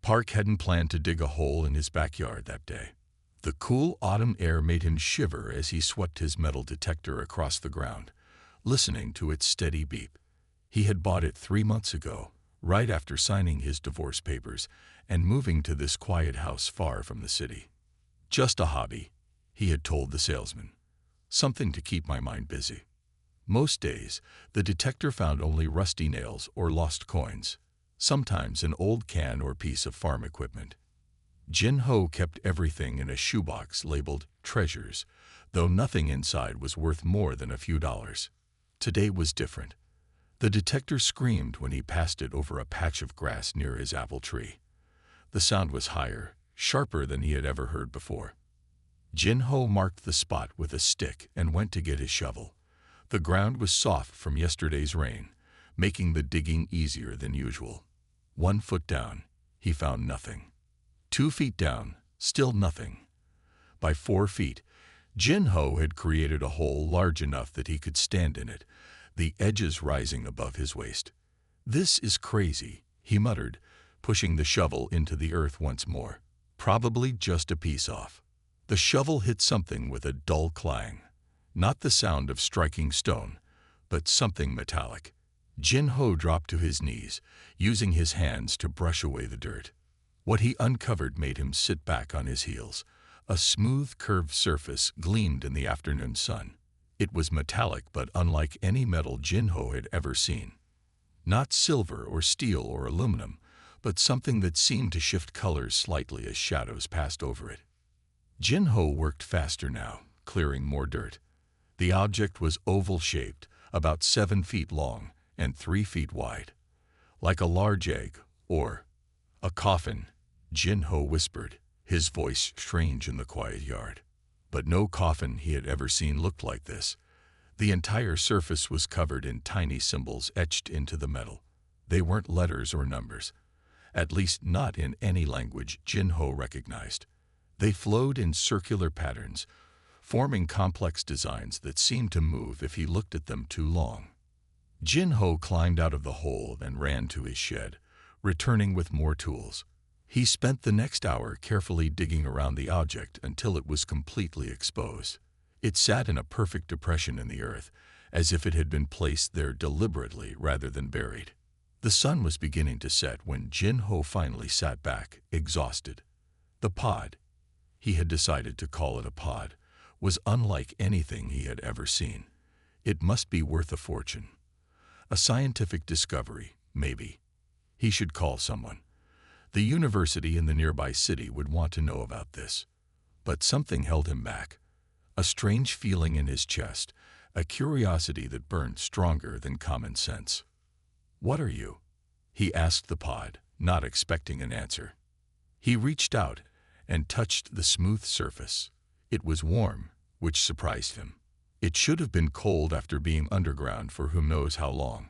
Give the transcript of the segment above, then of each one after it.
Park hadn't planned to dig a hole in his backyard that day. The cool autumn air made him shiver as he swept his metal detector across the ground, listening to its steady beep. He had bought it 3 months ago, right after signing his divorce papers and moving to this quiet house far from the city. "Just a hobby," he had told the salesman. "Something to keep my mind busy." Most days, the detector found only rusty nails or lost coins, sometimes an old can or piece of farm equipment. Jin-Ho kept everything in a shoebox labeled treasures, though nothing inside was worth more than a few dollars. Today was different. The detector screamed when he passed it over a patch of grass near his apple tree. The sound was higher, sharper than he had ever heard before. Jin-Ho marked the spot with a stick and went to get his shovel. The ground was soft from yesterday's rain, making the digging easier than usual. 1 foot down, he found nothing. 2 feet down, still nothing. By 4 feet, Jin-Ho had created a hole large enough that he could stand in it, the edges rising above his waist. "This is crazy," he muttered, pushing the shovel into the earth once more. Probably just a piece off. The shovel hit something with a dull clang. Not the sound of striking stone, but something metallic. Jin-Ho dropped to his knees, using his hands to brush away the dirt. What he uncovered made him sit back on his heels. A smooth, curved surface gleamed in the afternoon sun. It was metallic but unlike any metal Jin-Ho had ever seen. Not silver or steel or aluminum, but something that seemed to shift colors slightly as shadows passed over it. Jin-Ho worked faster now, clearing more dirt. The object was oval-shaped, about 7 feet long and 3 feet wide. "Like a large egg, or a coffin," Jin-Ho whispered, his voice strange in the quiet yard. But no coffin he had ever seen looked like this. The entire surface was covered in tiny symbols etched into the metal. They weren't letters or numbers, at least not in any language Jin-Ho recognized. They flowed in circular patterns, forming complex designs that seemed to move if he looked at them too long. Jin-Ho climbed out of the hole and ran to his shed, returning with more tools. He spent the next hour carefully digging around the object until it was completely exposed. It sat in a perfect depression in the earth, as if it had been placed there deliberately rather than buried. The sun was beginning to set when Jin-Ho finally sat back, exhausted. The pod, he had decided to call it a pod, was unlike anything he had ever seen. It must be worth a fortune. A scientific discovery, maybe. He should call someone. The university in the nearby city would want to know about this. But something held him back. A strange feeling in his chest, a curiosity that burned stronger than common sense. "What are you?" he asked the pod, not expecting an answer. He reached out and touched the smooth surface. It was warm, which surprised him. It should have been cold after being underground for who knows how long.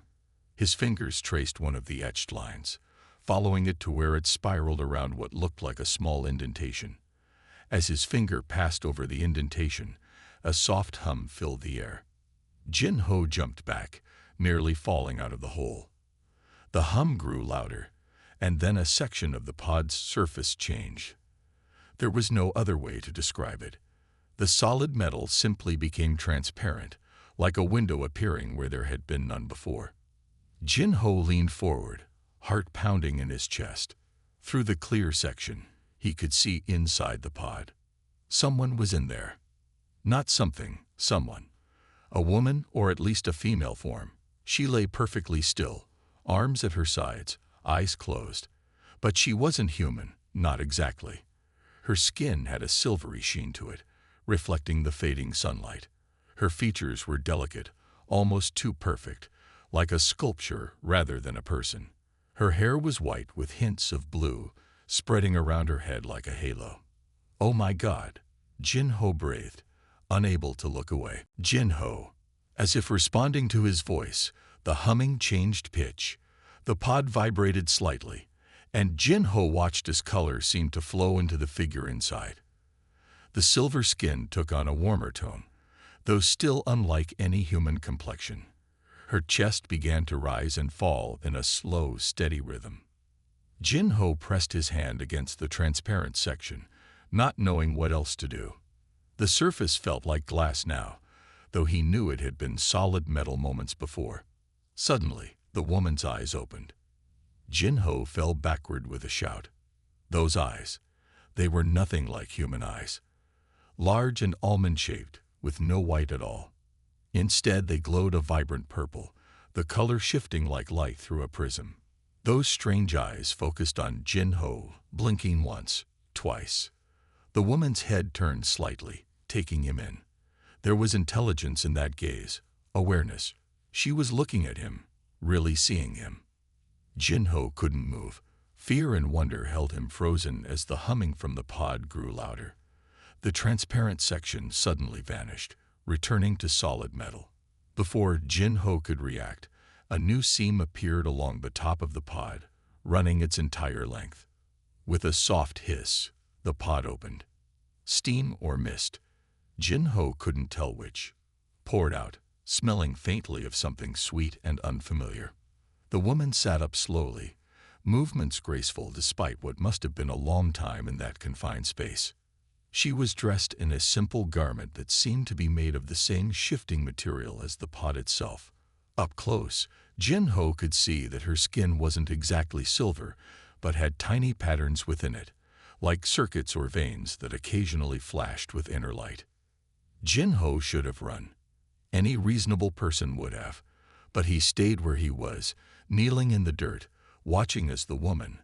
His fingers traced one of the etched lines, following it to where it spiraled around what looked like a small indentation. As his finger passed over the indentation, a soft hum filled the air. Jin-Ho jumped back, nearly falling out of the hole. The hum grew louder, and then a section of the pod's surface changed. There was no other way to describe it. The solid metal simply became transparent, like a window appearing where there had been none before. Jin-Ho leaned forward, heart pounding in his chest. Through the clear section, he could see inside the pod. Someone was in there. Not something, someone. A woman, or at least a female form. She lay perfectly still, arms at her sides, eyes closed. But she wasn't human, not exactly. Her skin had a silvery sheen to it, reflecting the fading sunlight. Her features were delicate, almost too perfect, like a sculpture rather than a person. Her hair was white with hints of blue, spreading around her head like a halo. "Oh my God," Jin-Ho breathed, unable to look away. Jin-Ho. As if responding to his voice, the humming changed pitch. The pod vibrated slightly, and Jin-Ho watched as color seemed to flow into the figure inside. The silver skin took on a warmer tone, though still unlike any human complexion. Her chest began to rise and fall in a slow, steady rhythm. Jin-Ho pressed his hand against the transparent section, not knowing what else to do. The surface felt like glass now, though he knew it had been solid metal moments before. Suddenly, the woman's eyes opened. Jin-Ho fell backward with a shout. Those eyes, they were nothing like human eyes. Large and almond-shaped, with no white at all. Instead, they glowed a vibrant purple, the color shifting like light through a prism. Those strange eyes focused on Jin-Ho, blinking once, twice. The woman's head turned slightly, taking him in. There was intelligence in that gaze, awareness. She was looking at him, really seeing him. Jin-Ho couldn't move. Fear and wonder held him frozen as the humming from the pod grew louder. The transparent section suddenly vanished, returning to solid metal. Before Jin-Ho could react, a new seam appeared along the top of the pod, running its entire length. With a soft hiss, the pod opened. Steam or mist, Jin-Ho couldn't tell which, poured out, smelling faintly of something sweet and unfamiliar. The woman sat up slowly, movements graceful despite what must have been a long time in that confined space. She was dressed in a simple garment that seemed to be made of the same shifting material as the pod itself. Up close, Jin-Ho could see that her skin wasn't exactly silver, but had tiny patterns within it, like circuits or veins that occasionally flashed with inner light. Jin-Ho should have run. Any reasonable person would have, but he stayed where he was, kneeling in the dirt, watching as the woman,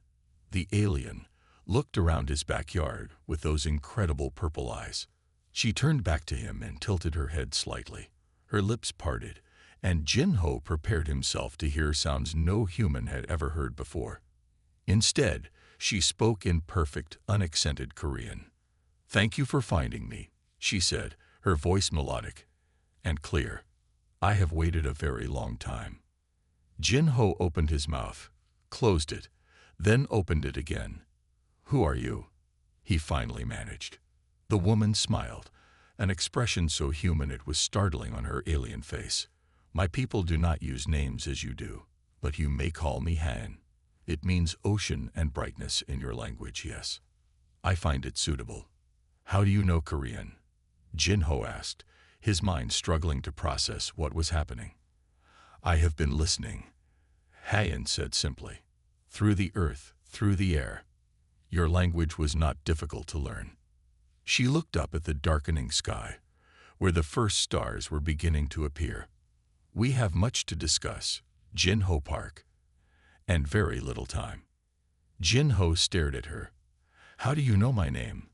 the alien, looked around his backyard with those incredible purple eyes. She turned back to him and tilted her head slightly. Her lips parted, and Jin-Ho prepared himself to hear sounds no human had ever heard before. Instead, she spoke in perfect, unaccented Korean. "Thank you for finding me," she said, her voice melodic and clear. "I have waited a very long time." Jin-Ho opened his mouth, closed it, then opened it again. "Who are you?" he finally managed. The woman smiled, an expression so human it was startling on her alien face. "My people do not use names as you do, but you may call me Han. It means ocean and brightness in your language, yes. I find it suitable." "How do you know Korean?" Jin-Ho asked, his mind struggling to process what was happening. "I have been listening," Han said simply. "Through the earth, through the air. Your language was not difficult to learn." She looked up at the darkening sky, where the first stars were beginning to appear. "We have much to discuss, Jin-Ho Park, and very little time." Jin-Ho stared at her. "How do you know my name?"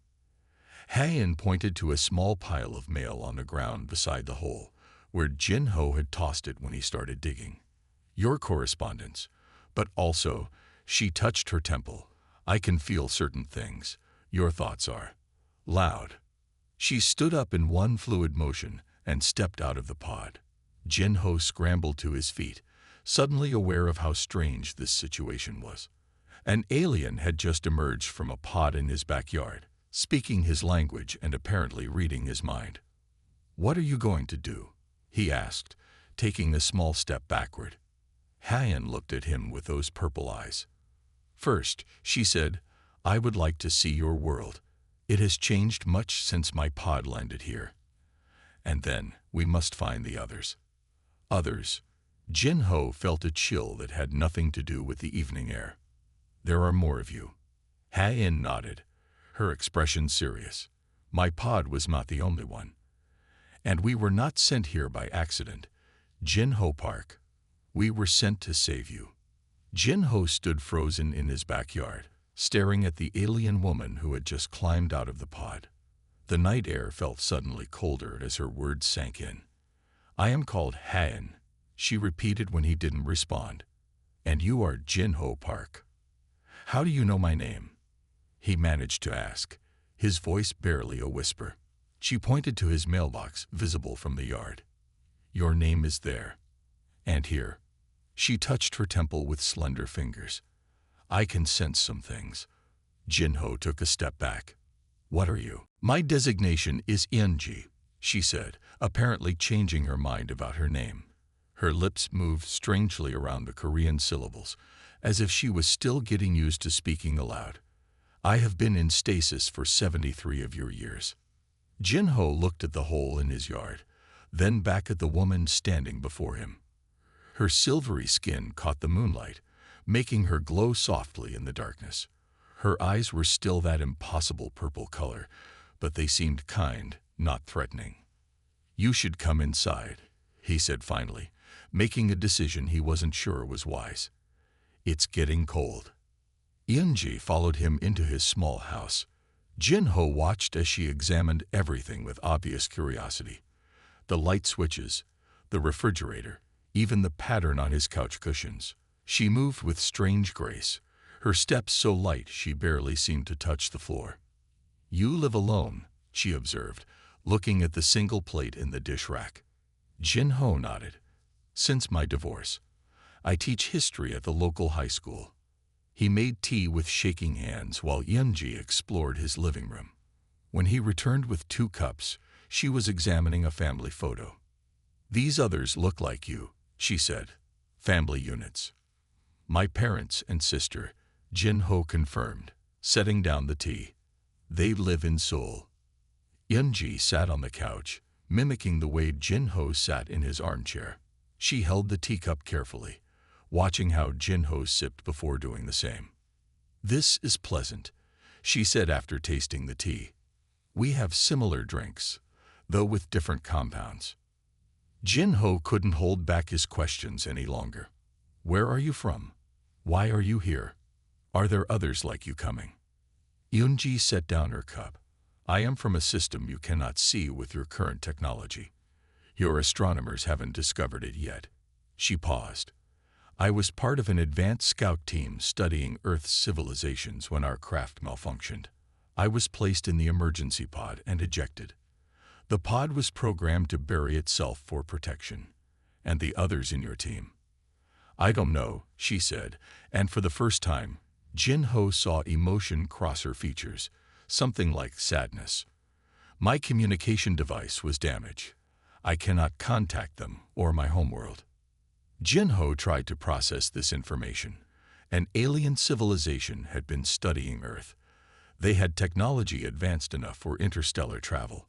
Han pointed to a small pile of mail on the ground beside the hole, where Jin-Ho had tossed it when he started digging. "Your correspondence, but also," she touched her temple, "I can feel certain things. Your thoughts are loud." She stood up in one fluid motion and stepped out of the pod. Jin-Ho scrambled to his feet, suddenly aware of how strange this situation was. An alien had just emerged from a pod in his backyard, speaking his language and apparently reading his mind. "What are you going to do?" he asked, taking a small step backward. Han looked at him with those purple eyes. "First," she said, "I would like to see your world. It has changed much since my pod landed here. And then, we must find the others." "Others?" Jin-Ho felt a chill that had nothing to do with the evening air. "There are more of you." Han nodded, her expression serious. "My pod was not the only one. And we were not sent here by accident, Jin-Ho Park. We were sent to save you." Jin-Ho stood frozen in his backyard, staring at the alien woman who had just climbed out of the pod. The night air felt suddenly colder as her words sank in. "I am called Han," she repeated when he didn't respond. "And you are Jin-Ho Park." "How do you know my name?" he managed to ask, his voice barely a whisper. She pointed to his mailbox, visible from the yard. "Your name is there. And here." She touched her temple with slender fingers. "I can sense some things." Jin-Ho took a step back. "What are you?" "My designation is Inji," she said, apparently changing her mind about her name. Her lips moved strangely around the Korean syllables, as if she was still getting used to speaking aloud. I have been in stasis for 73 of your years. Jin-ho looked at the hole in his yard, then back at the woman standing before him. Her silvery skin caught the moonlight, making her glow softly in the darkness. Her eyes were still that impossible purple color, but they seemed kind, not threatening. You should come inside, he said finally, making a decision he wasn't sure was wise. It's getting cold. Eunji followed him into his small house. Jin-ho watched as she examined everything with obvious curiosity. The light switches, the refrigerator, even the pattern on his couch cushions. She moved with strange grace, her steps so light she barely seemed to touch the floor. You live alone, she observed, looking at the single plate in the dish rack. Jin-ho nodded. Since my divorce. I teach history at the local high school. He made tea with shaking hands while Eunji explored his living room. When he returned with 2 cups, she was examining a family photo. These others look like you, she said. Family units. My parents and sister, Jin-ho confirmed, setting down the tea. They live in Seoul. Eunji sat on the couch, mimicking the way Jin-ho sat in his armchair. She held the teacup carefully, watching how Jin-ho sipped before doing the same. This is pleasant, she said after tasting the tea. We have similar drinks, though with different compounds. Jin-ho couldn't hold back his questions any longer. Where are you from? Why are you here? Are there others like you coming? Eunji set down her cup. I am from a system you cannot see with your current technology. Your astronomers haven't discovered it yet. She paused. I was part of an advanced scout team studying Earth's civilizations when our craft malfunctioned. I was placed in the emergency pod and ejected. The pod was programmed to bury itself for protection. And the others in your team? I don't know, she said, and for the first time, Jin-ho saw emotion cross her features, something like sadness. My communication device was damaged. I cannot contact them or my homeworld. Jin-ho tried to process this information. An alien civilization had been studying Earth. They had technology advanced enough for interstellar travel,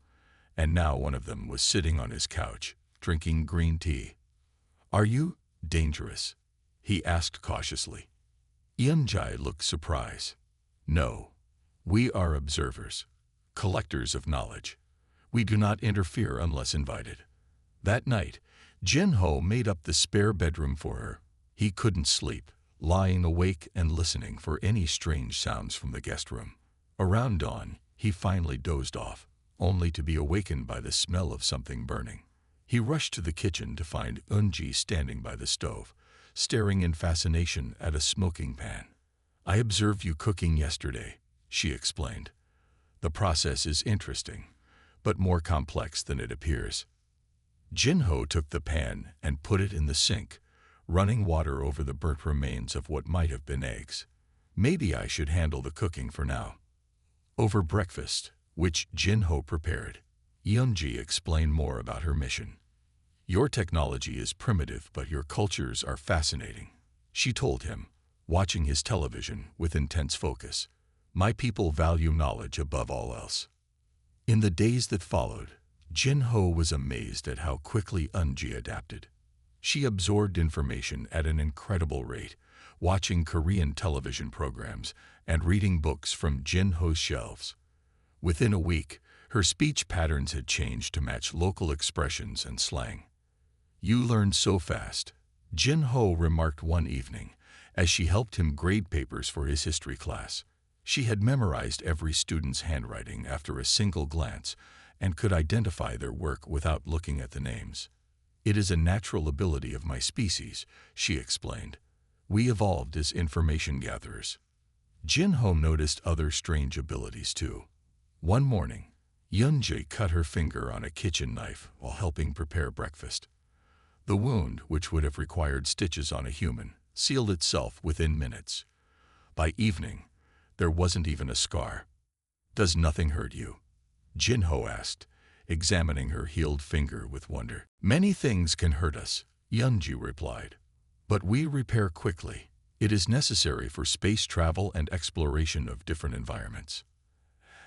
and now one of them was sitting on his couch, drinking green tea. Are you dangerous? He asked cautiously. Eunji looked surprised. No, we are observers, collectors of knowledge. We do not interfere unless invited. That night, Jin-ho made up the spare bedroom for her. He couldn't sleep, lying awake and listening for any strange sounds from the guest room. Around dawn, he finally dozed off, only to be awakened by the smell of something burning. He rushed to the kitchen to find Eunji standing by the stove, staring in fascination at a smoking pan. I observed you cooking yesterday, she explained. The process is interesting, but more complex than it appears. Jin-ho took the pan and put it in the sink, running water over the burnt remains of what might have been eggs. Maybe I should handle the cooking for now. Over breakfast, which Jin-ho prepared, Eunji explained more about her mission. Your technology is primitive, but your cultures are fascinating, she told him, watching his television with intense focus. My people value knowledge above all else. In the days that followed, Jin-ho was amazed at how quickly Eunji adapted. She absorbed information at an incredible rate, watching Korean television programs and reading books from Jin-ho's shelves. Within a week, her speech patterns had changed to match local expressions and slang. You learned so fast, Jin-ho remarked one evening as she helped him grade papers for his history class. She had memorized every student's handwriting after a single glance and could identify their work without looking at the names. It is a natural ability of my species, she explained. We evolved as information gatherers. Jin-ho noticed other strange abilities too. One morning, Eunji cut her finger on a kitchen knife while helping prepare breakfast. The wound, which would have required stitches on a human, sealed itself within minutes. By evening, there wasn't even a scar. Does nothing hurt you? Jin-ho asked, examining her healed finger with wonder. Many things can hurt us, Eunji replied. But we repair quickly. It is necessary for space travel and exploration of different environments.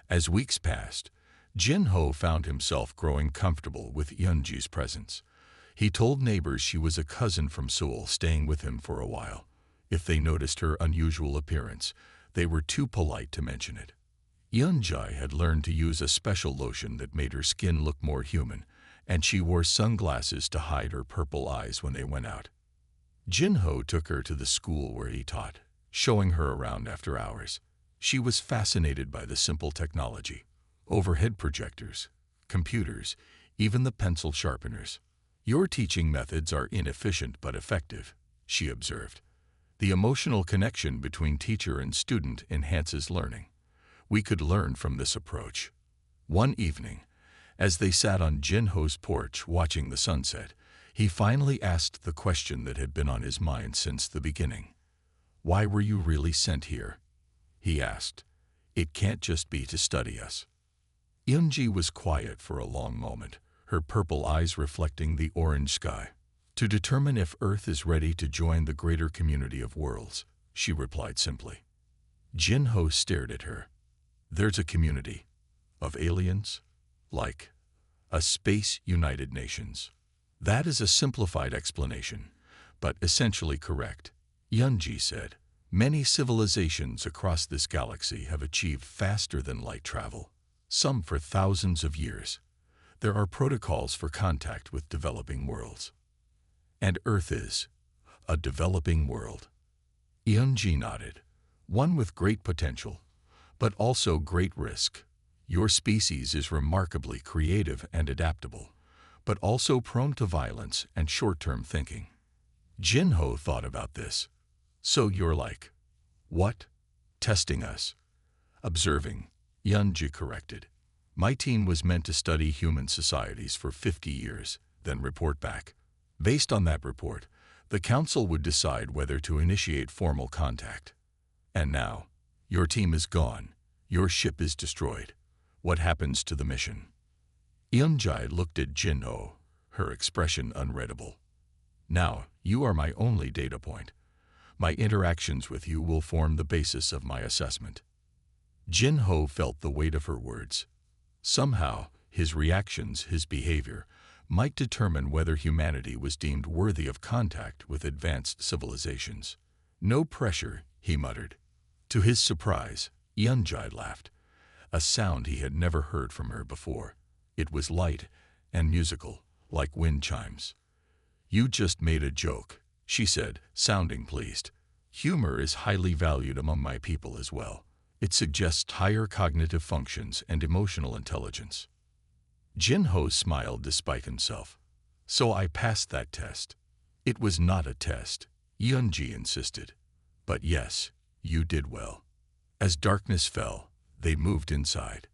As weeks passed, Jin-ho found himself growing comfortable with Yunji's presence. He told neighbors she was a cousin from Seoul staying with him for a while. If they noticed her unusual appearance, they were too polite to mention it. Yunji had learned to use a special lotion that made her skin look more human, and she wore sunglasses to hide her purple eyes when they went out. Jin-ho took her to the school where he taught, showing her around after hours. She was fascinated by the simple technology: overhead projectors, computers, even the pencil sharpeners. "Your teaching methods are inefficient but effective," she observed. "The emotional connection between teacher and student enhances learning. We could learn from this approach." One evening, as they sat on Jin-ho's porch watching the sunset, he finally asked the question that had been on his mind since the beginning. "Why were you really sent here?" he asked. "It can't just be to study us." Yunji was quiet for a long moment, her purple eyes reflecting the orange sky. "To determine if Earth is ready to join the greater community of worlds," she replied simply. Jin-ho stared at her. "There's a community of aliens? Like a Space United Nations?" "That is a simplified explanation, but essentially correct," Yunji said. "Many civilizations across this galaxy have achieved faster than light travel, some for thousands of years. There are protocols for contact with developing worlds. And Earth is a developing world." Yunji nodded. "One with great potential, but also great risk. Your species is remarkably creative and adaptable, but also prone to violence and short-term thinking." Jin-ho thought about this. "So you're like, what? Testing us?" "Observing," Yunji corrected. "My team was meant to study human societies for 50 years, then report back. Based on that report, the council would decide whether to initiate formal contact. And now, your team is gone. Your ship is destroyed. What happens to the mission?" Yunji looked at Jin-ho, her expression unreadable. "Now, you are my only data point. My interactions with you will form the basis of my assessment." Jin-ho felt the weight of her words. Somehow, his reactions, his behavior, might determine whether humanity was deemed worthy of contact with advanced civilizations. "No pressure," he muttered. To his surprise, Yunji laughed, a sound he had never heard from her before. It was light and musical, like wind chimes. "You just made a joke," she said, sounding pleased. "Humor is highly valued among my people as well. It suggests higher cognitive functions and emotional intelligence." Jin-ho smiled despite himself. "So I passed that test." "It was not a test," Yunji insisted. "But yes, you did well." As darkness fell, they moved inside.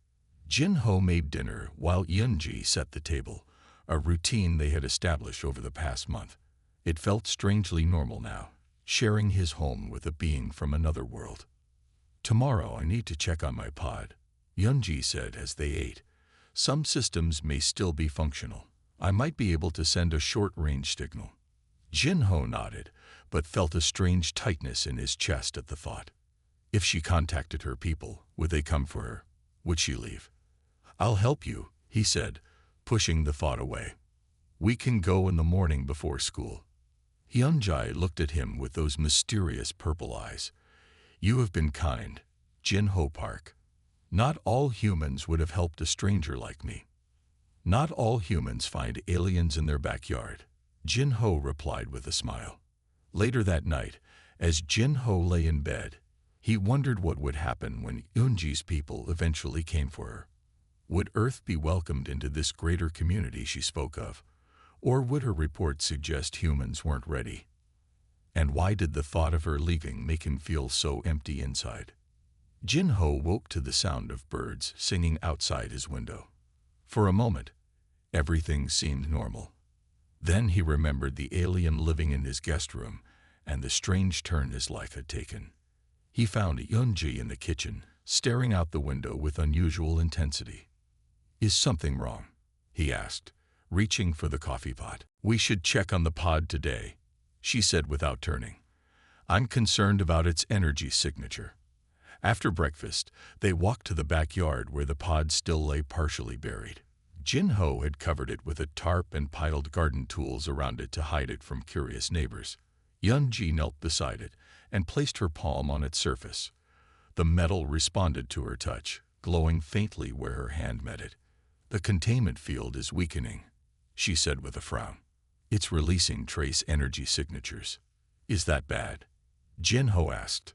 Jin-ho made dinner while Yunji set the table, a routine they had established over the past month. It felt strangely normal now, sharing his home with a being from another world. "Tomorrow I need to check on my pod," Yunji said as they ate. "Some systems may still be functional. I might be able to send a short-range signal." Jin-ho nodded, but felt a strange tightness in his chest at the thought. If she contacted her people, would they come for her? Would she leave? "I'll help you," he said, pushing the thought away. "We can go in the morning before school." Yunji looked at him with those mysterious purple eyes. "You have been kind, Jin-ho Park. Not all humans would have helped a stranger like me." "Not all humans find aliens in their backyard," Jin-ho replied with a smile. Later that night, as Jin-ho lay in bed, he wondered what would happen when Yunji's people eventually came for her. Would Earth be welcomed into this greater community she spoke of? Or would her report suggest humans weren't ready? And why did the thought of her leaving make him feel so empty inside? Jin-ho woke to the sound of birds singing outside his window. For a moment, everything seemed normal. Then he remembered the alien living in his guest room and the strange turn his life had taken. He found Yunji in the kitchen, staring out the window with unusual intensity. "Is something wrong?" he asked, reaching for the coffee pot. "We should check on the pod today," she said without turning. I'm concerned about its energy signature. After breakfast, they walked to the backyard where the pod still lay partially buried. Jin-Ho had covered it with a tarp and piled garden tools around it to hide it from curious neighbors. Yun-ji knelt beside it and placed her palm on its surface. The metal responded to her touch, glowing faintly where her hand met it. "The containment field is weakening," she said with a frown. "It's releasing trace energy signatures." "Is that bad?" Jin-Ho asked.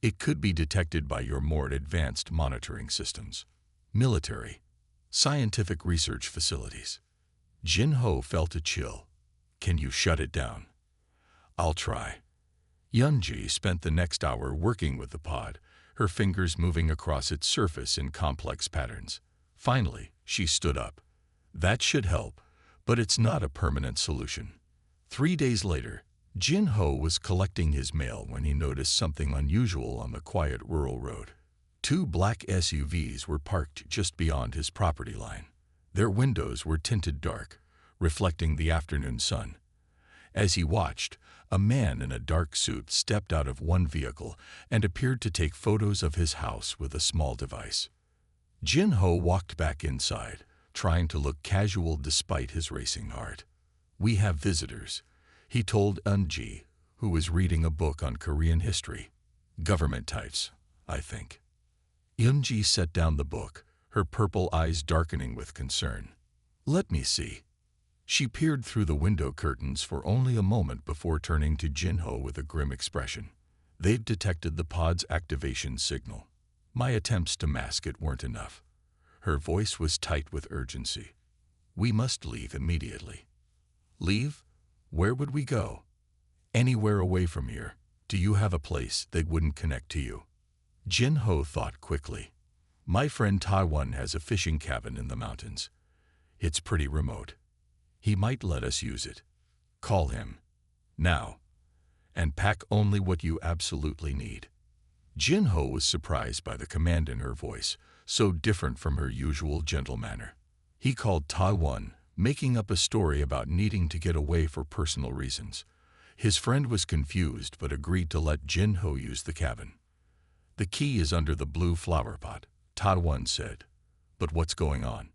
"It could be detected by your more advanced monitoring systems. Military, scientific research facilities." Jin-Ho felt a chill. "Can you shut it down?" "I'll try." Yun-ji spent the next hour working with the pod, her fingers moving across its surface in complex patterns. Finally, she stood up. "That should help, but it's not a permanent solution." 3 days later, Jin-Ho was collecting his mail when he noticed something unusual on the quiet rural road. 2 black SUVs were parked just beyond his property line. Their windows were tinted dark, reflecting the afternoon sun. As he watched, a man in a dark suit stepped out of one vehicle and appeared to take photos of his house with a small device. Jin-Ho walked back inside, trying to look casual despite his racing heart. "We have visitors," he told Eun-ji, who was reading a book on Korean history. "Government types, I think." Eun-ji set down the book, her purple eyes darkening with concern. "Let me see." She peered through the window curtains for only a moment before turning to Jin-Ho with a grim expression. "They've detected the pod's activation signal. My attempts to mask it weren't enough." Her voice was tight with urgency. "We must leave immediately." "Leave? Where would we go?" "Anywhere away from here. Do you have a place that wouldn't connect to you?" Jin-Ho thought quickly. "My friend Taiwan has a fishing cabin in the mountains. It's pretty remote. He might let us use it. Call him. Now. And pack only what you absolutely need." Jin-Ho was surprised by the command in her voice, so different from her usual gentle manner. He called Taiwan, making up a story about needing to get away for personal reasons. His friend was confused but agreed to let Jin-Ho use the cabin. "The key is under the blue flower pot," Taiwan said. "But what's going on?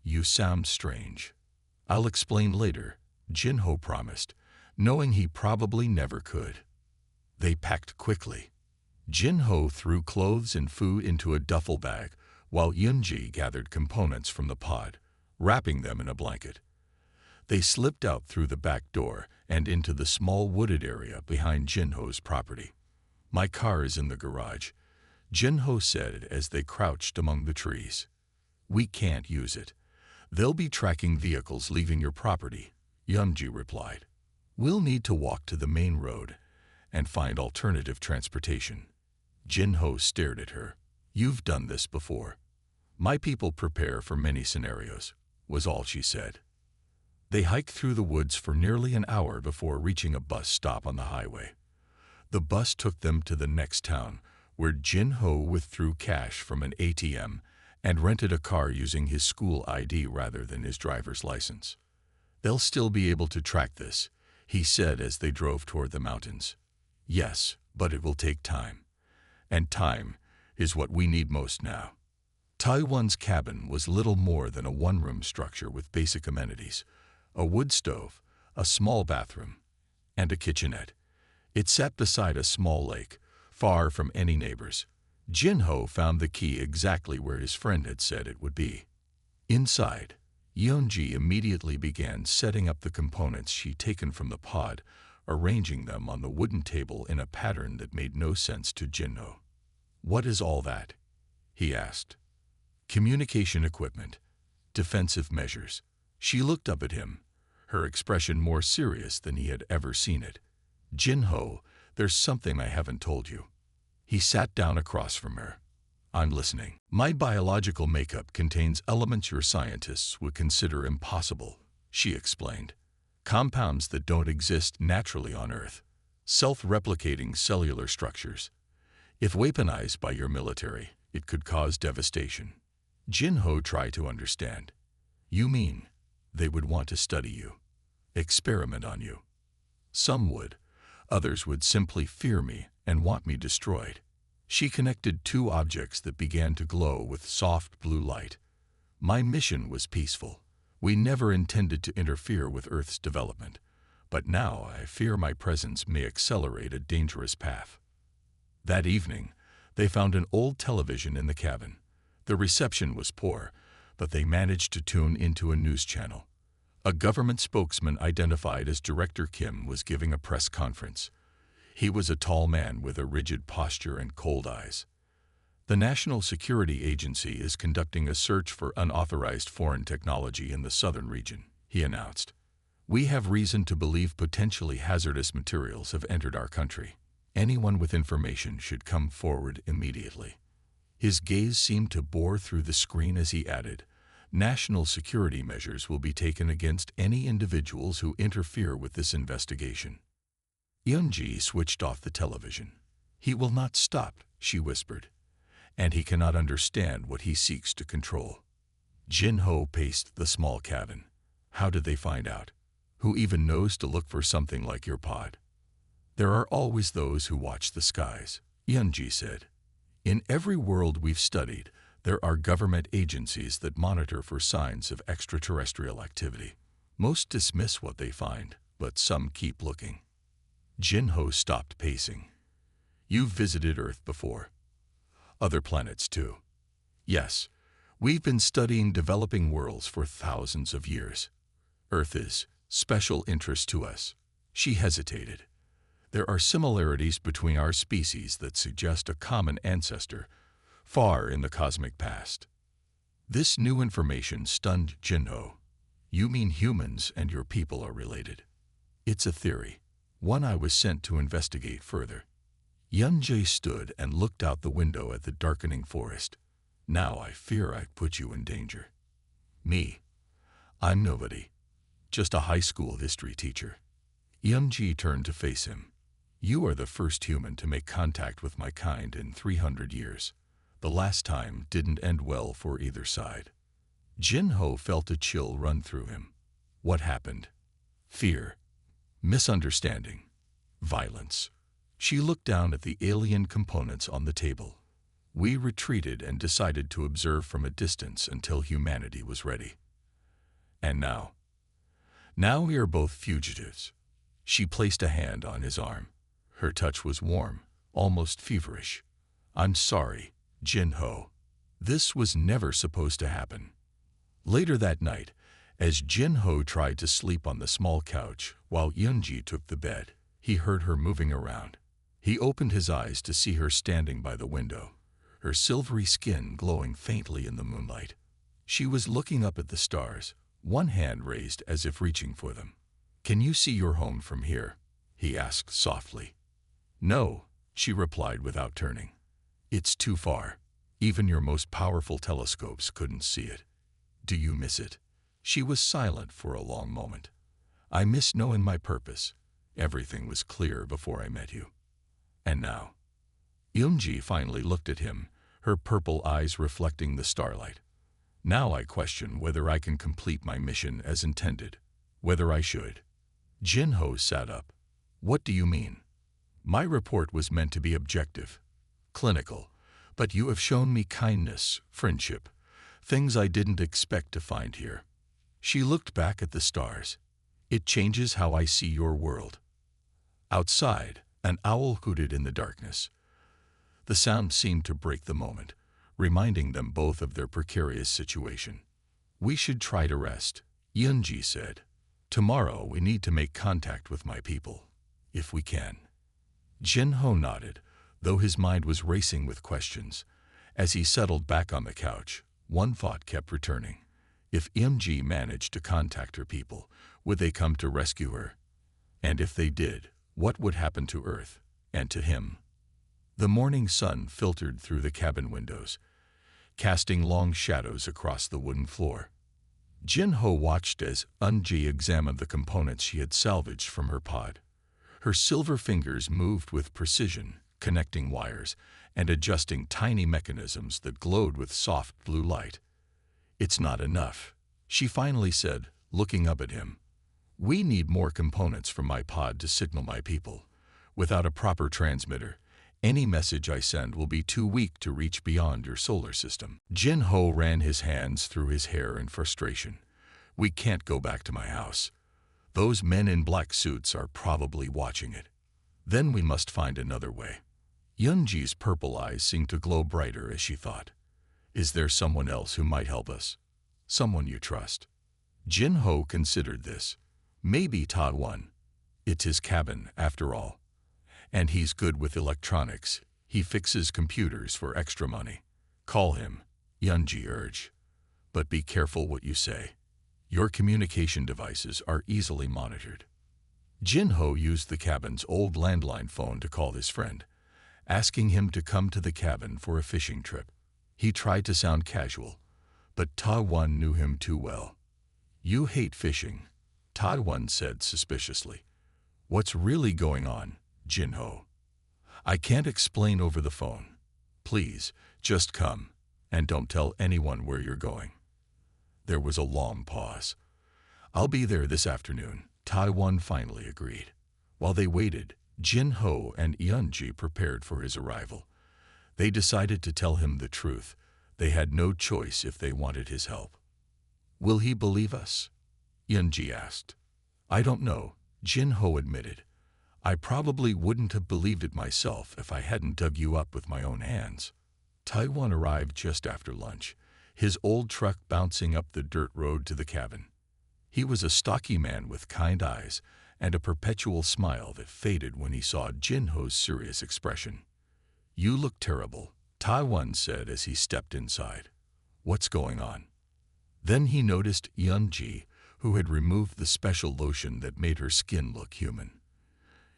You sound strange." "I'll explain later," Jin-Ho promised, knowing he probably never could. They packed quickly. Jin-Ho threw clothes and food into a duffel bag, while Yun-ji gathered components from the pod, wrapping them in a blanket. They slipped out through the back door and into the small wooded area behind Jin-Ho's property. "My car is in the garage," Jin-Ho said as they crouched among the trees. "We can't use it. They'll be tracking vehicles leaving your property," Yun-ji replied. "We'll need to walk to the main road and find alternative transportation." Jin-Ho stared at her. "You've done this before." "My people prepare for many scenarios," was all she said. They hiked through the woods for nearly an hour before reaching a bus stop on the highway. The bus took them to the next town, where Jin-Ho withdrew cash from an ATM and rented a car using his school ID rather than his driver's license. "They'll still be able to track this," he said as they drove toward the mountains. "Yes, but it will take time. And time is what we need most now." Taiwan's cabin was little more than a one-room structure with basic amenities: a wood stove, a small bathroom, and a kitchenette. It sat beside a small lake, far from any neighbors. Jin-Ho found the key exactly where his friend had said it would be. Inside, Yun-ji immediately began setting up the components she'd taken from the pod, arranging them on the wooden table in a pattern that made no sense to Jin-Ho. "What is all that?" he asked. "Communication equipment. Defensive measures." She looked up at him, her expression more serious than he had ever seen it. "Jin-Ho, there's something I haven't told you." He sat down across from her. "I'm listening." "My biological makeup contains elements your scientists would consider impossible," she explained. "Compounds that don't exist naturally on Earth. Self-replicating cellular structures. If weaponized by your military, it could cause devastation." Jin-Ho tried to understand. "You mean they would want to study you? Experiment on you?" "Some would. Others would simply fear me and want me destroyed. She connected two objects that began to glow with soft blue light. My mission was peaceful. We never intended to interfere with Earth's development, but now I fear my presence may accelerate a dangerous path. That evening, they found an old television in the cabin. The reception was poor, but they managed to tune into a news channel. A government spokesman identified as Director Kim was giving a press conference. He was a tall man with a rigid posture and cold eyes. The National Security Agency is conducting a search for unauthorized foreign technology in the southern region, he announced. We have reason to believe potentially hazardous materials have entered our country. Anyone with information should come forward immediately. His gaze seemed to bore through the screen as he added, national security measures will be taken against any individuals who interfere with this investigation. Yoonji switched off the television. He will not stop, she whispered, and he cannot understand what he seeks to control. Jin-ho paced the small cabin. How did they find out? Who even knows to look for something like your pod? There are always those who watch the skies, Yoonji said. In every world we've studied, there are government agencies that monitor for signs of extraterrestrial activity. Most dismiss what they find, but some keep looking. Jin-ho stopped pacing. You've visited Earth before. Other planets too. Yes, we've been studying developing worlds for thousands of years. Earth is special interest to us. She hesitated. There are similarities between our species that suggest a common ancestor, far in the cosmic past. This new information stunned Jin-ho. You mean humans and your people are related? It's a theory, one I was sent to investigate further. Yoonji stood and looked out the window at the darkening forest. Now I fear I put you in danger. Me? I'm nobody. Just a high school history teacher. Yoonji turned to face him. You are the first human to make contact with my kind in 300 years. The last time didn't end well for either side. Jin-ho felt a chill run through him. What happened? Fear. Misunderstanding. Violence. She looked down at the alien components on the table. We retreated and decided to observe from a distance until humanity was ready. And now? Now we are both fugitives. She placed a hand on his arm. Her touch was warm, almost feverish. I'm sorry, Jin-ho. This was never supposed to happen. Later that night, as Jin-ho tried to sleep on the small couch while Yoonji took the bed, he heard her moving around. He opened his eyes to see her standing by the window, her silvery skin glowing faintly in the moonlight. She was looking up at the stars, one hand raised as if reaching for them. Can you see your home from here? He asked softly. No, she replied without turning. It's too far. Even your most powerful telescopes couldn't see it. Do you miss it? She was silent for a long moment. I miss knowing my purpose. Everything was clear before I met you. And now? Yoonji finally looked at him, her purple eyes reflecting the starlight. Now I question whether I can complete my mission as intended, whether I should. Jin-ho sat up. What do you mean? My report was meant to be objective, clinical, but you have shown me kindness, friendship, things I didn't expect to find here. She looked back at the stars. It changes how I see your world. Outside, an owl hooted in the darkness. The sound seemed to break the moment, reminding them both of their precarious situation. We should try to rest, Yoonji said. Tomorrow we need to make contact with my people, if we can. Jin-ho nodded, though his mind was racing with questions. As he settled back on the couch, one thought kept returning. If Yoonji managed to contact her people, would they come to rescue her? And if they did, what would happen to Earth, and to him? The morning sun filtered through the cabin windows, casting long shadows across the wooden floor. Jin-ho watched as Yoonji examined the components she had salvaged from her pod. Her silver fingers moved with precision, connecting wires and adjusting tiny mechanisms that glowed with soft blue light. It's not enough, she finally said, looking up at him. We need more components from my pod to signal my people. Without a proper transmitter, any message I send will be too weak to reach beyond your solar system. Jin Ho ran his hands through his hair in frustration. We can't go back to my house. Those men in black suits are probably watching it. Then we must find another way. Yunji's purple eyes seemed to glow brighter as she thought. Is there someone else who might help us? Someone you trust? Jin Ho considered this. Maybe Ta Wan. It's his cabin, after all. And he's good with electronics. He fixes computers for extra money. Call him, Yunji urged. But be careful what you say. Your communication devices are easily monitored. Jin Ho used the cabin's old landline phone to call his friend, asking him to come to the cabin for a fishing trip. He tried to sound casual, but Ta Wan knew him too well. You hate fishing, Ta Wan said suspiciously. What's really going on, Jin Ho? I can't explain over the phone. Please, just come, and don't tell anyone where you're going. There was a long pause. I'll be there this afternoon, Ta Wan finally agreed. While they waited, Jin Ho and Yunji prepared for his arrival. They decided to tell him the truth. They had no choice if they wanted his help. Will he believe us? Yunji asked. I don't know, Jin Ho admitted. I probably wouldn't have believed it myself if I hadn't dug you up with my own hands. Ta Wan arrived just after lunch, his old truck bouncing up the dirt road to the cabin. He was a stocky man with kind eyes and a perpetual smile that faded when he saw Jin Ho's serious expression. You look terrible, Ta Wan said as he stepped inside. What's going on? Then he noticed Yunji, who had removed the special lotion that made her skin look human.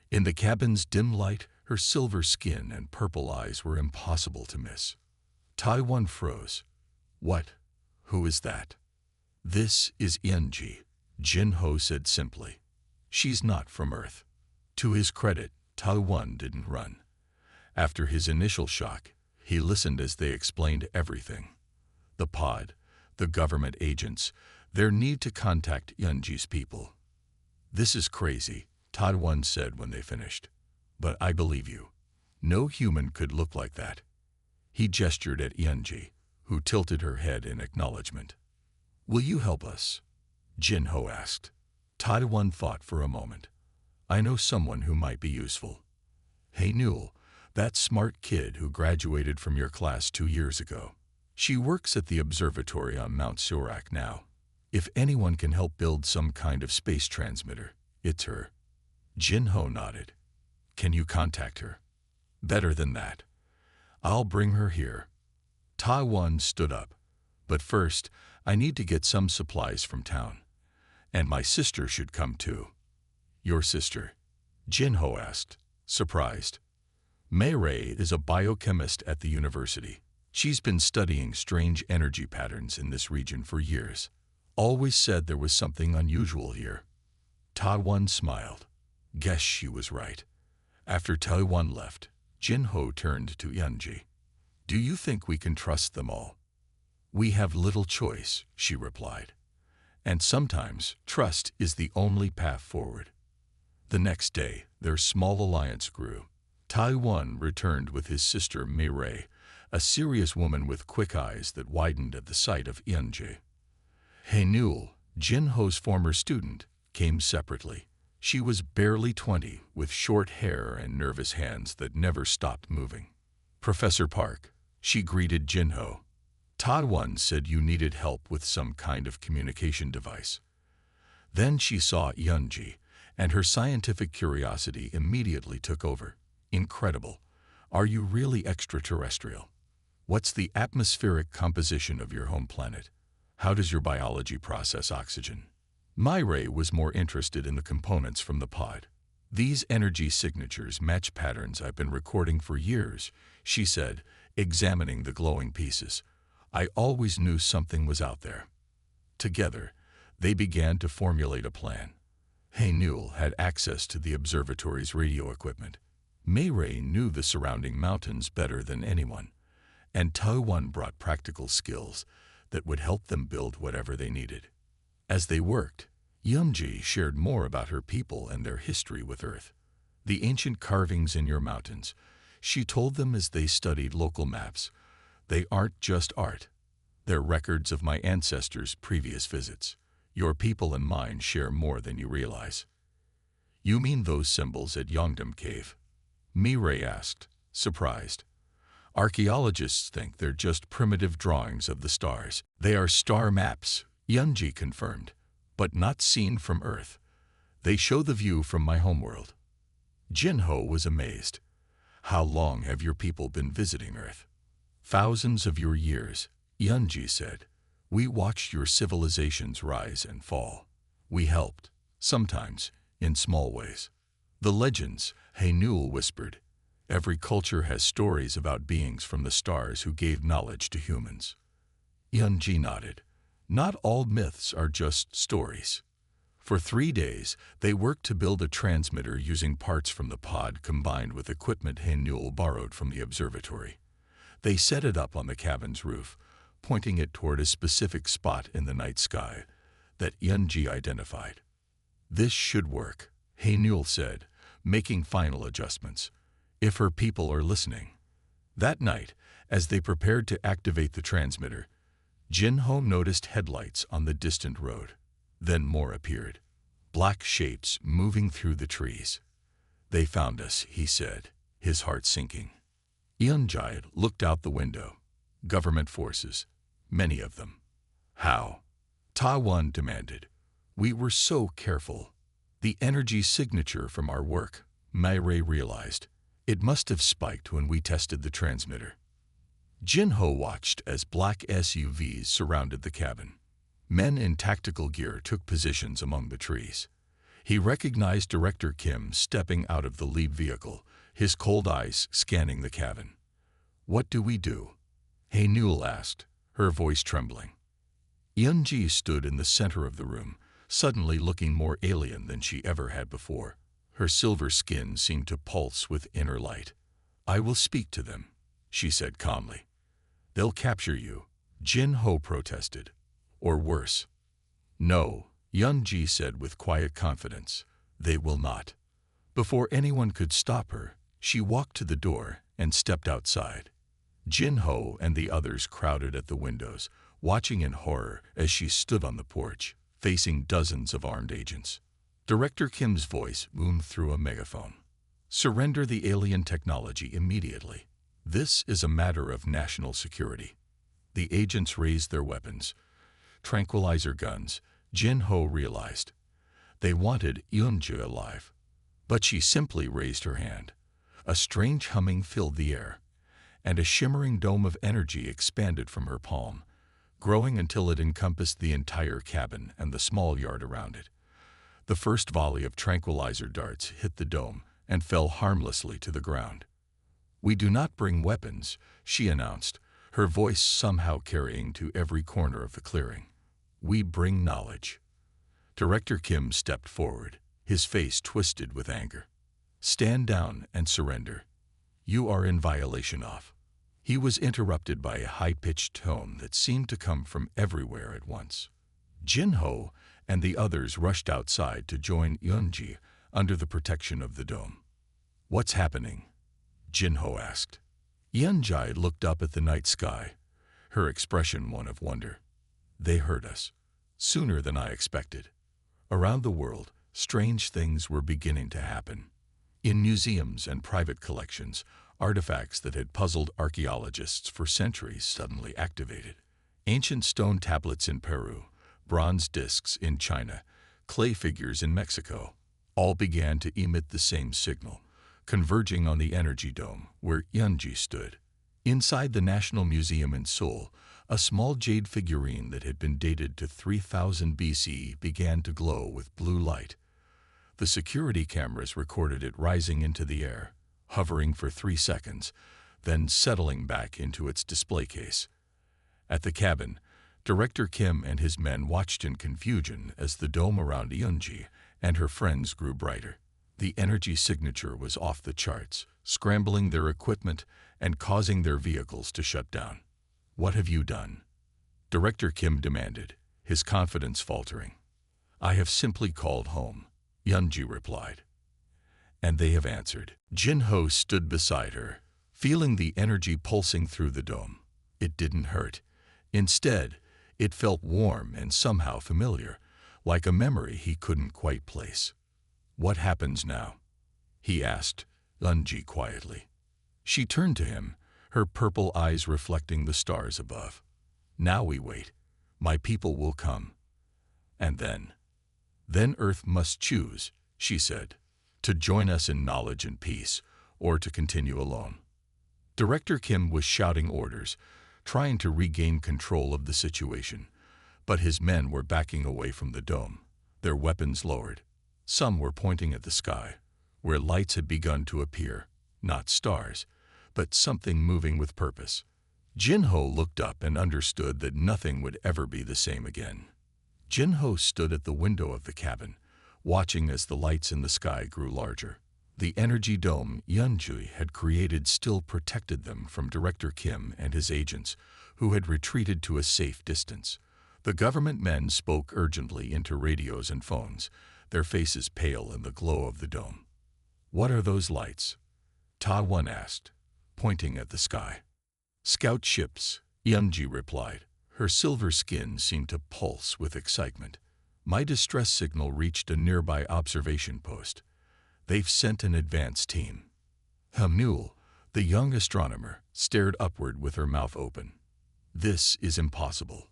In the cabin's dim light, her silver skin and purple eyes were impossible to miss. Ta Wan froze. What? Who is that? This is Yunji, Jin Ho said simply. She's not from Earth. To his credit, Ta Wan didn't run. After his initial shock, he listened as they explained everything. The pod, the government agents, their need to contact Yunji's people. This is crazy, Ta Wan said when they finished. But I believe you. No human could look like that. He gestured at Yunji, who tilted her head in acknowledgement. Will you help us? Jin Ho asked. Ta Wan thought for a moment. I know someone who might be useful. Hey Newell, that smart kid who graduated from your class 2 years ago. She works at the observatory on Mount Surak now. If anyone can help build some kind of space transmitter, it's her. Jin Ho nodded. Can you contact her? Better than that. I'll bring her here. Ta Wan stood up. But first, I need to get some supplies from town. And my sister should come too. Your sister? Jin Ho asked, surprised. Mei Ray is a biochemist at the university. She's been studying strange energy patterns in this region for years. Always said there was something unusual here. Ta Wan smiled. Guess she was right. After Ta Wan left, Jin Ho turned to Yunji. Do you think we can trust them all? We have little choice, she replied. And sometimes trust is the only path forward. The next day, their small alliance grew. Ta Wan returned with his sister Mei Ray, a serious woman with quick eyes that widened at the sight of Yunji. He Newell, Jin Ho's former student, came separately. She was barely 20, with short hair and nervous hands that never stopped moving. Professor Park, she greeted Jin Ho. Ta Wan said you needed help with some kind of communication device. Then she saw Yunji, and her scientific curiosity immediately took over. Incredible. Are you really extraterrestrial? What's the atmospheric composition of your home planet? How does your biology process oxygen? Mei Ray was more interested in the components from the pod. These energy signatures match patterns I've been recording for years, she said, examining the glowing pieces. I always knew something was out there. Together, they began to formulate a plan. He Newell had access to the observatory's radio equipment. Mei Ray knew the surrounding mountains better than anyone, and Ta Wan brought practical skills that would help them build whatever they needed. As they worked, Yunji shared more about her people and their history with Earth. The ancient carvings in your mountains, she told them as they studied local maps. They aren't just art. They're records of my ancestors' previous visits. Your people and mine share more than you realize. You mean those symbols at Yongdam Cave? Mireille asked, surprised. Archaeologists think they're just primitive drawings of the stars. They are star maps, Yunji confirmed, but not seen from Earth. They show the view from my homeworld. Jinho was amazed. How long have your people been visiting Earth? Thousands of your years, Yunji said. We watched your civilizations rise and fall. We helped, sometimes, in small ways. The legends, Hainul whispered. Every culture has stories about beings from the stars who gave knowledge to humans. Yunji nodded. Not all myths are just stories. For 3 days, they worked to build a transmitter using parts from the pod combined with equipment Hainul borrowed from the observatory. They set it up on the cabin's roof, pointing it toward a specific spot in the night sky that Yunji identified. This should work, Hainul said, making final adjustments. If her people are listening. That night, as they prepared to activate the transmitter, Jinho noticed headlights on the distant road. Then more appeared. Black shapes moving through the trees. They found us, he said, his heart sinking. Yunji looked out the window. Government forces, many of them. How? Ta-Wan demanded. We were so careful. The energy signature from our work, Mireille realized. It must have spiked when we tested the transmitter. Jinho watched as black SUVs surrounded the cabin. Men in tactical gear took positions among the trees. He recognized Director Kim stepping out of the lead vehicle, his cold eyes scanning the cabin. What do we do? Hainul asked, her voice trembling. Yunji stood in the center of the room, suddenly looking more alien than she ever had before. Her silver skin seemed to pulse with inner light. I will speak to them, she said calmly. They'll capture you, Jinho protested. Or worse. No, Yunji said with quiet confidence. They will not. Before anyone could stop her, she walked to the door and stepped outside. Jinho and the others crowded at the windows, watching in horror as she stood on the porch, facing dozens of armed agents. Director Kim's voice boomed through a megaphone. Surrender the alien technology immediately. This is a matter of national security. The agents raised their weapons. Tranquilizer guns, Jinho realized. They wanted Yunji alive. But she simply raised her hand. A strange humming filled the air, and a shimmering dome of energy expanded from her palm, growing until it encompassed the entire cabin and the small yard around it. The first volley of tranquilizer darts hit the dome and fell harmlessly to the ground. We do not bring weapons, she announced, her voice somehow carrying to every corner of the clearing. We bring knowledge. Director Kim stepped forward, his face twisted with anger. Stand down and surrender. You are in violation of. He was interrupted by a high-pitched tone that seemed to come from everywhere at once. Jinho and the others rushed outside to join Yunji under the protection of the dome. What's happening? Jinho asked. Yunji looked up at the night sky, her expression one of wonder. They heard us, sooner than I expected. Around the world, strange things were beginning to happen. In museums and private collections, artifacts that had puzzled archaeologists for centuries suddenly activated. Ancient stone tablets in Peru, bronze discs in China, clay figures in Mexico, all began to emit the same signal, converging on the energy dome where Yunji stood. Inside the National Museum in Seoul, a small jade figurine that had been dated to 3000 BC began to glow with blue light. The security cameras recorded it rising into the air, hovering for 3 seconds, then settling back into its display case. At the cabin, Director Kim and his men watched in confusion as the dome around Yunji and her friends grew brighter. The energy signature was off the charts, scrambling their equipment and causing their vehicles to shut down. What have you done? Director Kim demanded, his confidence faltering. I have simply called home, Yunji replied. And they have answered. Jin-Ho stood beside her, feeling the energy pulsing through the dome. It didn't hurt. Instead, it felt warm and somehow familiar, like a memory he couldn't quite place. "What happens now?" he asked Eunji quietly. She turned to him, her purple eyes reflecting the stars above. "Now we wait. My people will come. And then Earth must choose," she said, "to join us in knowledge and peace, or to continue alone." Director Kim was shouting orders, trying to regain control of the situation, but his men were backing away from the dome, their weapons lowered. Some were pointing at the sky, where lights had begun to appear, not stars, but something moving with purpose. Jin-Ho looked up and understood that nothing would ever be the same again. Jin-Ho stood at the window of the cabin, watching as the lights in the sky grew larger. The energy dome Eunji had created still protected them from Director Kim and his agents, who had retreated to a safe distance. The government men spoke urgently into radios and phones, their faces pale in the glow of the dome. "What are those lights?" Ta-One asked, pointing at the sky. "Scout ships," Eunji replied. Her silver skin seemed to pulse with excitement. "My distress signal reached a nearby observation post. They've sent an advance team." Hamul, the young astronomer, stared upward with her mouth open. "This is impossible.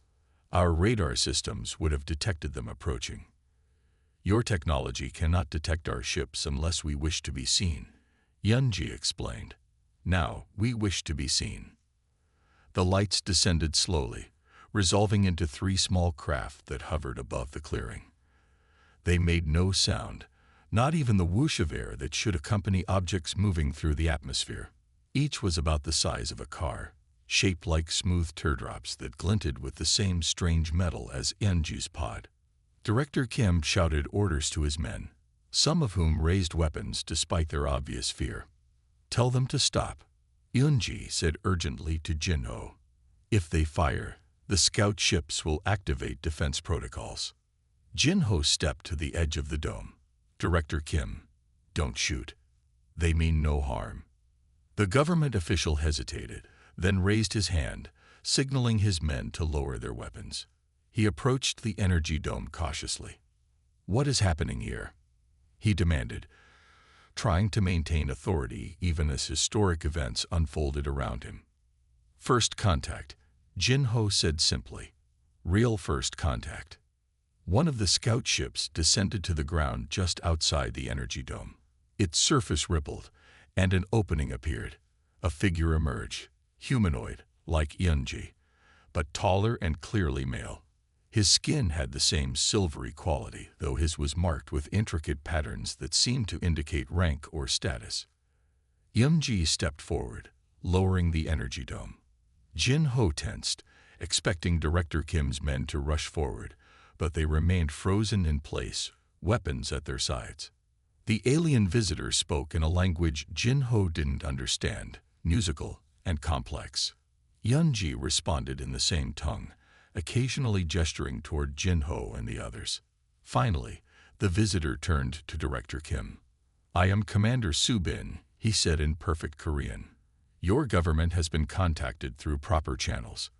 Our radar systems would have detected them approaching." "Your technology cannot detect our ships unless we wish to be seen," Eunji explained. "Now we wish to be seen." The lights descended slowly, resolving into 3 small craft that hovered above the clearing. They made no sound, not even the whoosh of air that should accompany objects moving through the atmosphere. Each was about the size of a car, shaped like smooth teardrops that glinted with the same strange metal as Eunji's pod. Director Kim shouted orders to his men, some of whom raised weapons despite their obvious fear. "Tell them to stop," Eunji said urgently to Jin-Ho. "If they fire, the scout ships will activate defense protocols." Jin-Ho stepped to the edge of the dome. "Director Kim, don't shoot. They mean no harm." The government official hesitated, then raised his hand, signaling his men to lower their weapons. He approached the energy dome cautiously. "What is happening here?" he demanded, trying to maintain authority even as historic events unfolded around him. "First contact," Jin-Ho said simply. "Real first contact." One of the scout ships descended to the ground just outside the energy dome. Its surface rippled, and an opening appeared. A figure emerged, humanoid, like Eunji, but taller and clearly male. His skin had the same silvery quality, though his was marked with intricate patterns that seemed to indicate rank or status. Eunji stepped forward, lowering the energy dome. Jin-Ho tensed, expecting Director Kim's men to rush forward, but they remained frozen in place, weapons at their sides. The alien visitor spoke in a language Jin-Ho didn't understand, musical and complex. Eunji responded in the same tongue, occasionally gesturing toward Jin-Ho and the others. Finally, the visitor turned to Director Kim. "I am Commander Subin," he said in perfect Korean. "Your government has been contacted through proper channels.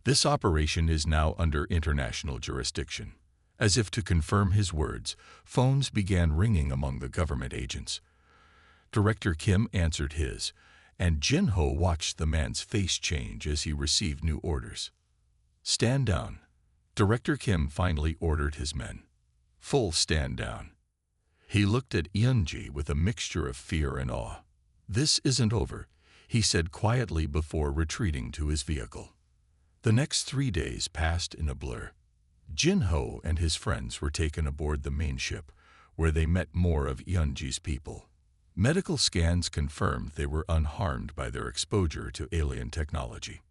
This operation is now under international jurisdiction." As if to confirm his words, phones began ringing among the government agents. Director Kim answered his, and Jin-Ho watched the man's face change as he received new orders. "Stand down." Director Kim finally ordered his men. "Full stand down." He looked at Eunji with a mixture of fear and awe. "This isn't over," he said quietly before retreating to his vehicle. The next 3 days passed in a blur. Jin-Ho and his friends were taken aboard the main ship, where they met more of Eunji's people. Medical scans confirmed they were unharmed by their exposure to alien technology.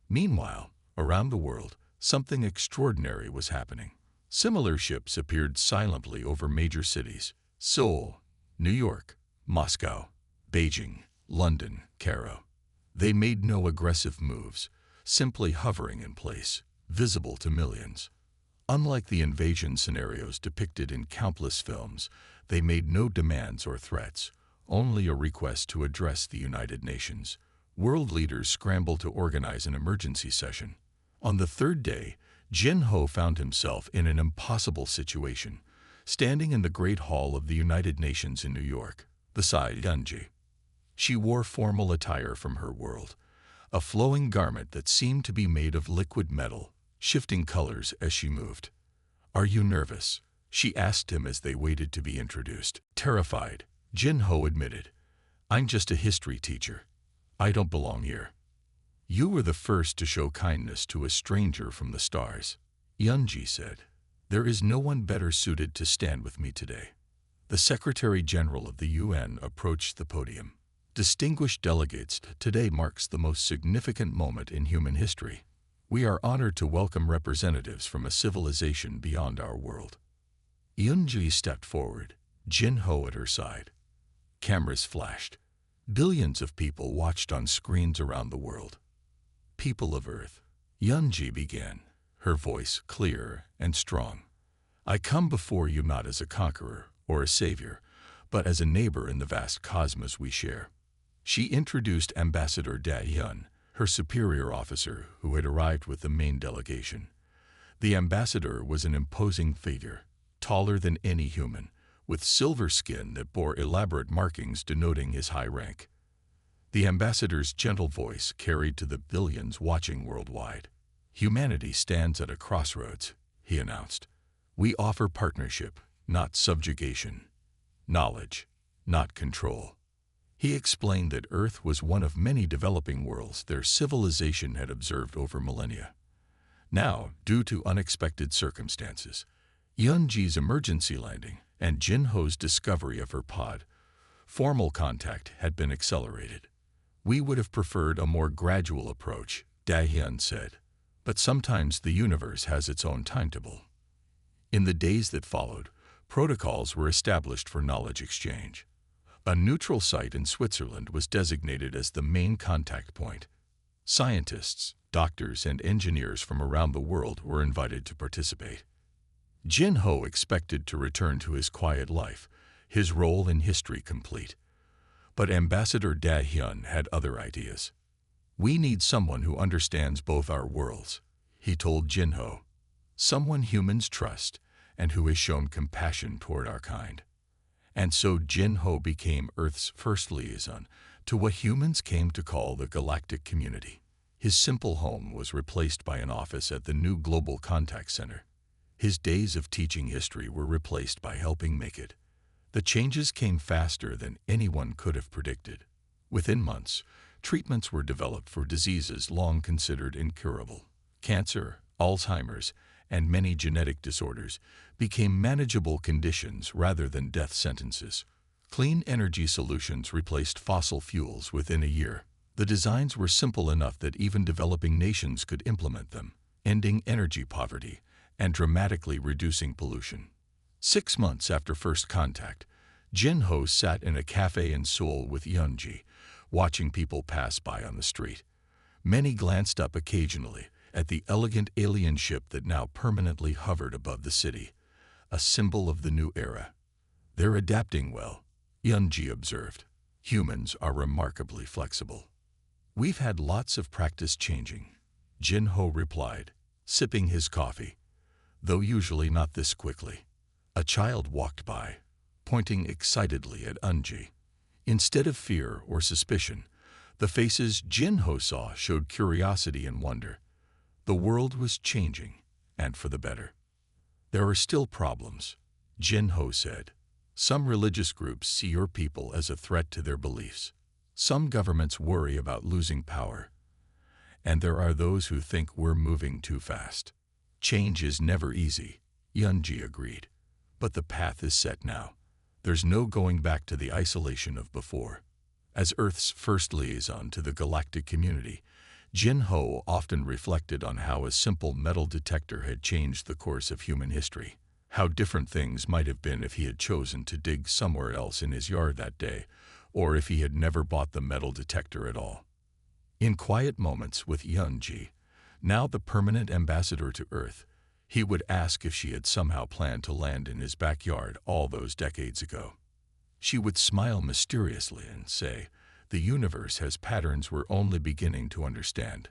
Meanwhile, around the world, something extraordinary was happening. Similar ships appeared silently over major cities: Seoul, New York, Moscow, Beijing, London, Cairo. They made no aggressive moves, simply hovering in place, visible to millions. Unlike the invasion scenarios depicted in countless films, they made no demands or threats, only a request to address the United Nations. World leaders scrambled to organize an emergency session. On the third day, Jin Ho found himself in an impossible situation, standing in the Great Hall of the United Nations in New York, beside Yunji. She wore formal attire from her world, a flowing garment that seemed to be made of liquid metal, shifting colors as she moved. "Are you nervous?" she asked him as they waited to be introduced. Terrified, Jin Ho admitted, "I'm just a history teacher. I don't belong here." "You were the first to show kindness to a stranger from the stars," Yunji said. "There is no one better suited to stand with me today." The Secretary General of the UN approached the podium. "Distinguished delegates, today marks the most significant moment in human history. We are honored to welcome representatives from a civilization beyond our world." Yunji stepped forward, Jin Ho at her side. Cameras flashed. Billions of people watched on screens around the world. "People of Earth," Yunji began, her voice clear and strong. "I come before you not as a conqueror or a savior, but as a neighbor in the vast cosmos we share." She introduced Ambassador Da Hyun, her superior officer who had arrived with the main delegation. The ambassador was an imposing figure, taller than any human, with silver skin that bore elaborate markings denoting his high rank. The ambassador's gentle voice carried to the billions watching worldwide. "Humanity stands at a crossroads," he announced. "We offer partnership, not subjugation. Knowledge, not control." He explained that Earth was one of many developing worlds their civilization had observed over millennia. Now, due to unexpected circumstances, Yunji's emergency landing and Jin Ho's discovery of her pod, formal contact had been accelerated. "We would have preferred a more gradual approach," Da Hyun said, "but sometimes the universe has its own timetable." In the days that followed, protocols were established for knowledge exchange. A neutral site in Switzerland was designated as the main contact point. Scientists, doctors, and engineers from around the world were invited to participate. Jin Ho expected to return to his quiet life, his role in history complete. But Ambassador Da Hyun had other ideas. "We need someone who understands both our worlds," he told Jin Ho. "Someone humans trust and who has shown compassion toward our kind." And so Jin Ho became Earth's first liaison to what humans came to call the galactic community. His simple home was replaced by an office at the new Global Contact Center. His days of teaching history were replaced by helping make it. The changes came faster than anyone could have predicted. Within months, treatments were developed for diseases long considered incurable. Cancer, Alzheimer's, and many genetic disorders became manageable conditions rather than death sentences. Clean energy solutions replaced fossil fuels within a year. The designs were simple enough that even developing nations could implement them, ending energy poverty and dramatically reducing pollution. 6 months after first contact, Jin Ho sat in a cafe in Seoul with Yunji, watching people pass by on the street. Many glanced up occasionally at the elegant alien ship that now permanently hovered above the city, a symbol of the new era. "They're adapting well," Yunji observed. "Humans are remarkably flexible." "We've had lots of practice changing," Jin Ho replied, sipping his coffee, though usually not this quickly. A child walked by, pointing excitedly at Yunji. Instead of fear or suspicion, the faces Jin Ho saw showed curiosity and wonder. The world was changing, and for the better. "There are still problems," Jin Ho said. "Some religious groups see your people as a threat to their beliefs. Some governments worry about losing power. And there are those who think we're moving too fast." "Change is never easy," Yunji agreed. "But the path is set now. There's no going back to the isolation of before." As Earth's first liaison to the galactic community, Jin Ho often reflected on how a simple metal detector had changed the course of human history. How different things might have been if he had chosen to dig somewhere else in his yard that day, or if he had never bought the metal detector at all. In quiet moments with Yunji, now the permanent ambassador to Earth, He would ask if she had somehow planned to land in his backyard all those decades ago. She would smile mysteriously and say, "The universe has patterns we're only beginning to understand."